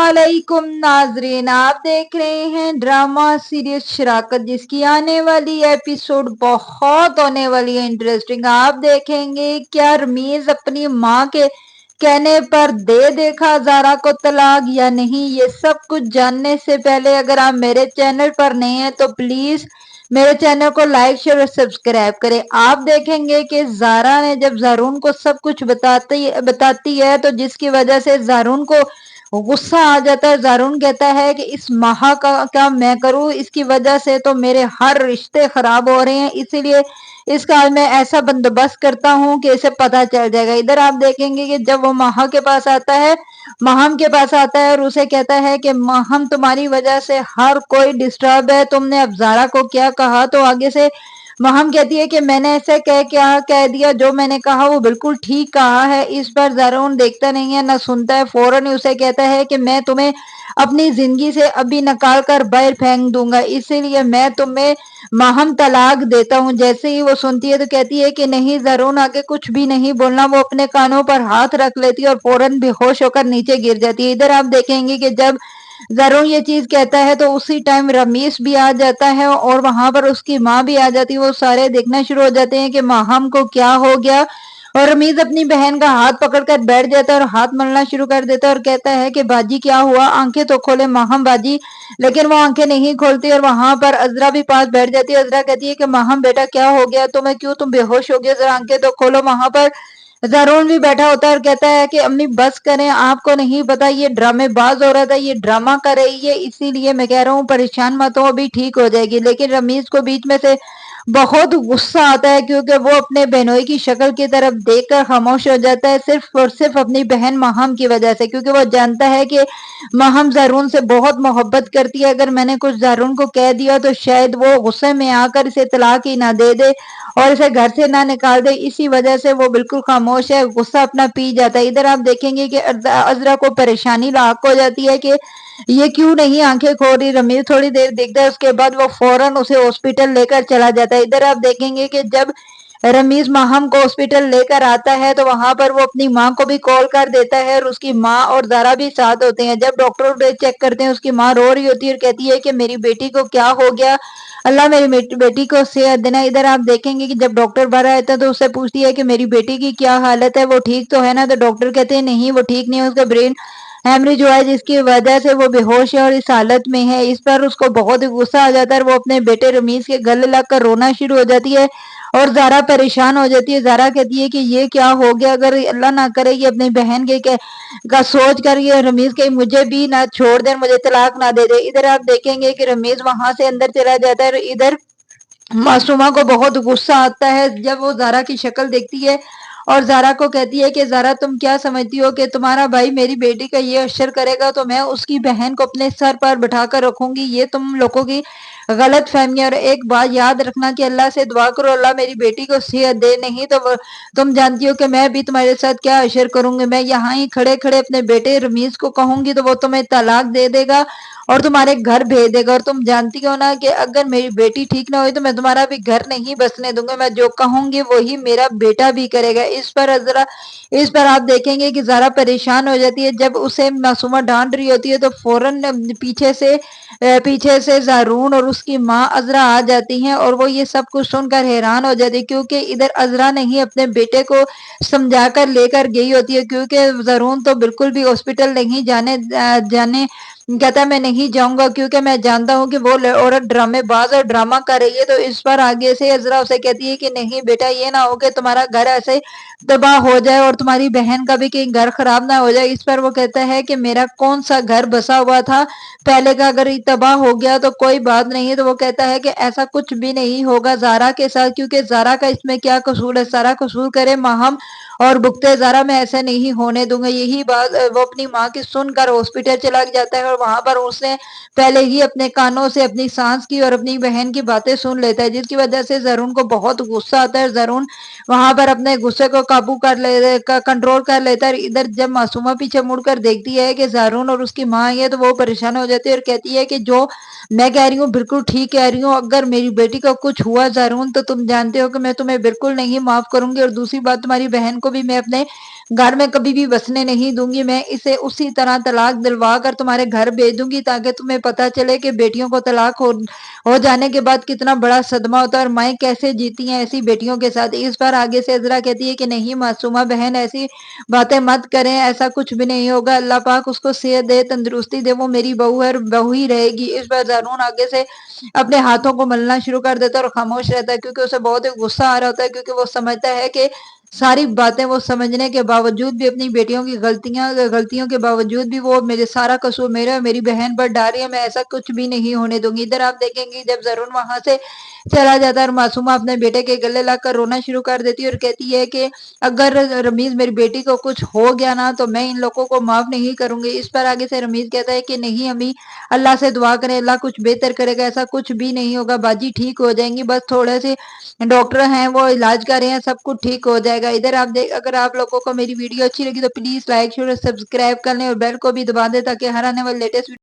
अस्सलामुअलैकुम नाजरीन, आप देख रहे हैं ड्रामा सीरीज शराकत, जिसकी आने वाली एपिसोड बहुत होने वाली है इंटरेस्टिंग। आप देखेंगे क्या रमीज अपनी माँ के कहने पर दे देखा ज़ारा को तलाक या नहीं। ये सब कुछ जानने से पहले अगर आप मेरे चैनल पर नए हैं तो प्लीज मेरे चैनल को लाइक शेयर और सब्सक्राइब करें। आप देखेंगे कि ज़ारा ने जब ज़ारून को सब कुछ बताती है तो जिसकी वजह से ज़ारून को गुस्सा आ जाता है। ज़ारून कहता है कि इस माह का क्या मैं करूं, इसकी वजह से तो मेरे हर रिश्ते खराब हो रहे हैं, इसीलिए इसका मैं ऐसा बंदोबस्त करता हूं कि इसे पता चल जाएगा। इधर आप देखेंगे कि जब वो माह के पास आता है, माहम के पास आता है और उसे कहता है कि माहम तुम्हारी वजह से हर कोई डिस्टर्ब है, तुमने अब ज़ारा को क्या कहा। तो आगे से माहम कहती है कि मैंने ऐसे क्या कह दिया, जो मैंने कहा वो बिल्कुल ठीक कहा है। इस पर ज़ारून देखता नहीं है, ना सुनता है, फौरन ही उसे कहता है कि मैं तुम्हें अपनी जिंदगी से अभी निकाल कर बाहर फेंक दूंगा, इसीलिए मैं तुम्हें माहम तलाक देता हूँ। जैसे ही वो सुनती है तो कहती है कि नहीं ज़ारून, आगे कुछ भी नहीं बोलना। वो अपने कानों पर हाथ रख लेती है और फौरन बेहोश होकर नीचे गिर जाती है। इधर आप देखेंगे कि जब ज़ारून ये चीज कहता है तो उसी टाइम रमीश भी आ जाता है और वहां पर उसकी माँ भी आ जाती है। वो सारे देखना शुरू हो जाते हैं कि माहम को क्या हो गया, और रमीज अपनी बहन का हाथ पकड़कर बैठ जाता है और हाथ मलना शुरू कर देता है और कहता है कि बाजी क्या हुआ, आंखें तो खोले माहम बाजी। लेकिन वो आंखें नहीं खोलती और वहां पर अजरा भी पास बैठ जाती है। अजरा कहती है कि माहम बेटा क्या हो गया तुम्हें, क्यों तुम बेहोश हो गए, जरा आंखें तो खोलो। वहां पर ज़ारून भी बैठा होता है और कहता है कि अम्मी बस करें, आपको नहीं पता ये ड्रामेबाज हो रहा था, ये ड्रामा कर रही है, इसीलिए मैं कह रहा हूँ परेशान मत हो, अभी ठीक हो जाएगी। लेकिन रमीज को बीच में से बहुत गुस्सा आता है क्योंकि वो अपने बहनोई की शक्ल की तरफ देखकर खामोश हो जाता है, सिर्फ और सिर्फ अपनी बहन माहम की वजह से, क्योंकि वो जानता है कि माहम ज़ारून से बहुत मोहब्बत करती है। अगर मैंने कुछ ज़ारून को कह दिया तो शायद वो गुस्से में आकर इसे तलाक ही ना दे दे और इसे घर से ना निकाल दे, इसी वजह से वो बिल्कुल खामोश है, गुस्सा अपना पी जाता है। इधर आप देखेंगे कि अजरा को परेशानी लाक हो जाती है कि ये क्यों नहीं आंखें खोल रही। रमीज थोड़ी देर देखता है, उसके बाद वो फौरन उसे हॉस्पिटल लेकर चला जाता है। इधर आप देखेंगे कि जब रमीज माहम को हॉस्पिटल लेकर आता है तो वहां पर वो अपनी माँ को भी कॉल कर देता है और उसकी माँ और ज़ारा भी साथ होते हैं। जब डॉक्टर चेक करते हैं, उसकी माँ रो रही होती है और कहती है कि मेरी बेटी को क्या हो गया, अल्लाह मेरी बेटी को सेहत देना। इधर आप देखेंगे कि जब डॉक्टर बाहर आता है तो उससे पूछती है कि मेरी बेटी की क्या हालत है, वो ठीक तो है ना। तो डॉक्टर कहते हैं नहीं वो ठीक नहीं है, उसका ब्रेन हेमरेज हुआ है जिसकी वजह से वो बेहोश है और इस हालत में है। इस पर उसको बहुत ही गुस्सा आ जाता है और वो अपने बेटे रमीज के गले लगकर रोना शुरू हो जाती है और ज़ारा परेशान हो जाती है। ज़ारा कहती है कि ये क्या हो गया, अगर अल्लाह ना करे ये अपनी बहन के का सोच कर ये रमीज के मुझे भी ना छोड़ दे, मुझे तलाक ना दे दे। इधर आप देखेंगे कि रमीज वहां से अंदर चला जाता है और इधर मासूमा को बहुत गुस्सा आता है जब वो ज़ारा की शक्ल देखती है और ज़ारा को कहती है कि ज़ारा तुम क्या समझती हो कि तुम्हारा भाई मेरी बेटी का ये अशर करेगा तो मैं उसकी बहन को अपने सर पर बिठाकर रखूंगी, ये तुम लोगों की गलत फहमी। और एक बात याद रखना कि अल्लाह से दुआ करो अल्लाह मेरी बेटी को सेहत दे, नहीं तो तुम जानती हो कि मैं भी तुम्हारे साथ क्या अशर करूंगी। मैं यहाँ ही खड़े खड़े अपने बेटे रमीज को कहूंगी तो वो तुम्हें तलाक दे देगा और तुम्हारे घर भेज देगा। और तुम जानती हो ना कि अगर मेरी बेटी ठीक ना हुई तो मैं तुम्हारा भी घर नहीं बसने दूंगा, मैं जो कहूंगी वही मेरा बेटा भी करेगा। इस पर आप देखेंगे कि ज़ारा परेशान हो जाती है। जब उसे मासूमा डांट रही होती है तो फौरन पीछे से ज़ारून और उसकी माँ अजरा आ जाती हैं और वो ये सब कुछ सुनकर हैरान हो जाती है, क्योंकि इधर अजरा ने ही अपने बेटे को समझाकर लेकर गई होती है, क्योंकि ज़ारून तो बिल्कुल भी हॉस्पिटल नहीं जाने कहता मैं नहीं जाऊंगा क्योंकि मैं जानता हूँ कि वो औरत ड्रामेबाज और ड्रामा कर रही है। तो इस पर आगे से अजरा उसे कहती है कि नहीं बेटा, ये ना हो कि तुम्हारा घर ऐसे तबाह हो जाए और तुम्हारी बहन का भी कहीं घर खराब ना हो जाए। इस पर वो कहता है कि मेरा कौन सा घर बसा हुआ था पहले का, अगर ये तबाह हो गया तो कोई बात नहीं है। तो वो कहता है कि ऐसा कुछ भी नहीं होगा ज़ारा के साथ, क्योंकि ज़ारा का इसमें क्या कसूर है, सारा कसूर करे माहम और भुगते ज़ारा, मैं ऐसा नहीं होने दूंगा। यही बात वो अपनी माँ की सुनकर हॉस्पिटल चला जाता है और اور वहां पर उसने पहले ही अपने कानों से अपनी सांस की और अपनी बहन की बातें सुन लेता है, जिसकी वजह से जरून को बहुत गुस्सा आता है। जरून वहां पर अपने गुस्से को काबू कर ले कंट्रोल कर लेता है। इधर जब मासूमा पीछे मुड़कर देखती है कि जरून और उसकी माँ आई है तो वो परेशान हो जाती है और कहती है कि जो मैं कह रही हूँ बिल्कुल ठीक कह रही हूँ, अगर मेरी बेटी को कुछ हुआ जरून तो तुम जानते हो कि मैं तुम्हें बिल्कुल नहीं माफ करूंगी, और दूसरी बात तुम्हारी बहन को भी मैं अपने घर में कभी भी बसने नहीं दूंगी, मैं इसे उसी तरह तलाक दिलवा कर तुम्हारे घर भेज दूंगी ताकि तुम्हें पता चले कि बेटियों को तलाक हो जाने के बाद कितना बड़ा सदमा होता है और माएँ कैसे जीती हैं ऐसी बेटियों के साथ। इस बार आगे से इज़रा कहती है कि नहीं मासूमा बहन, ऐसी बातें मत करें, ऐसा कुछ भी नहीं होगा, अल्लाह पाक उसको सेहत दे, तंदुरुस्ती दे, वो मेरी बहू है और बहू ही रहेगी। इस बार ज़ारून आगे से अपने हाथों को मलना शुरू कर देता है और खामोश रहता है, क्योंकि उसे बहुत ही गुस्सा आ रहा होता है, क्योंकि वो समझता है कि सारी बातें वो समझने के बावजूद भी, अपनी बेटियों की गलतियों के बावजूद भी वो मेरे सारा कसूर मेरा है, मेरी बहन पर डाल रही है, मैं ऐसा कुछ भी नहीं होने दूंगी। इधर आप देखेंगे जब जरून वहां से चला जाता है और मासूमा अपने बेटे के गले लगकर रोना शुरू कर देती है और कहती है कि अगर रमीज मेरी बेटी को कुछ हो गया ना तो मैं इन लोगों को माफ नहीं करूंगी। इस पर आगे से रमीज कहता है कि नहीं अम्मी, अल्लाह से दुआ करें, अल्लाह कुछ बेहतर करेगा, ऐसा कुछ भी नहीं होगा, बाजी ठीक हो जाएंगी, बस थोड़े से डॉक्टर हैं वो इलाज कर रहे हैं, सब कुछ ठीक हो जाएगा। इधर आप देख, अगर आप लोगों को मेरी वीडियो अच्छी लगी तो प्लीज लाइक शेयर और सब्सक्राइब कर लें और बेल को भी दबा दें ताकि हर आने वाले लेटेस्ट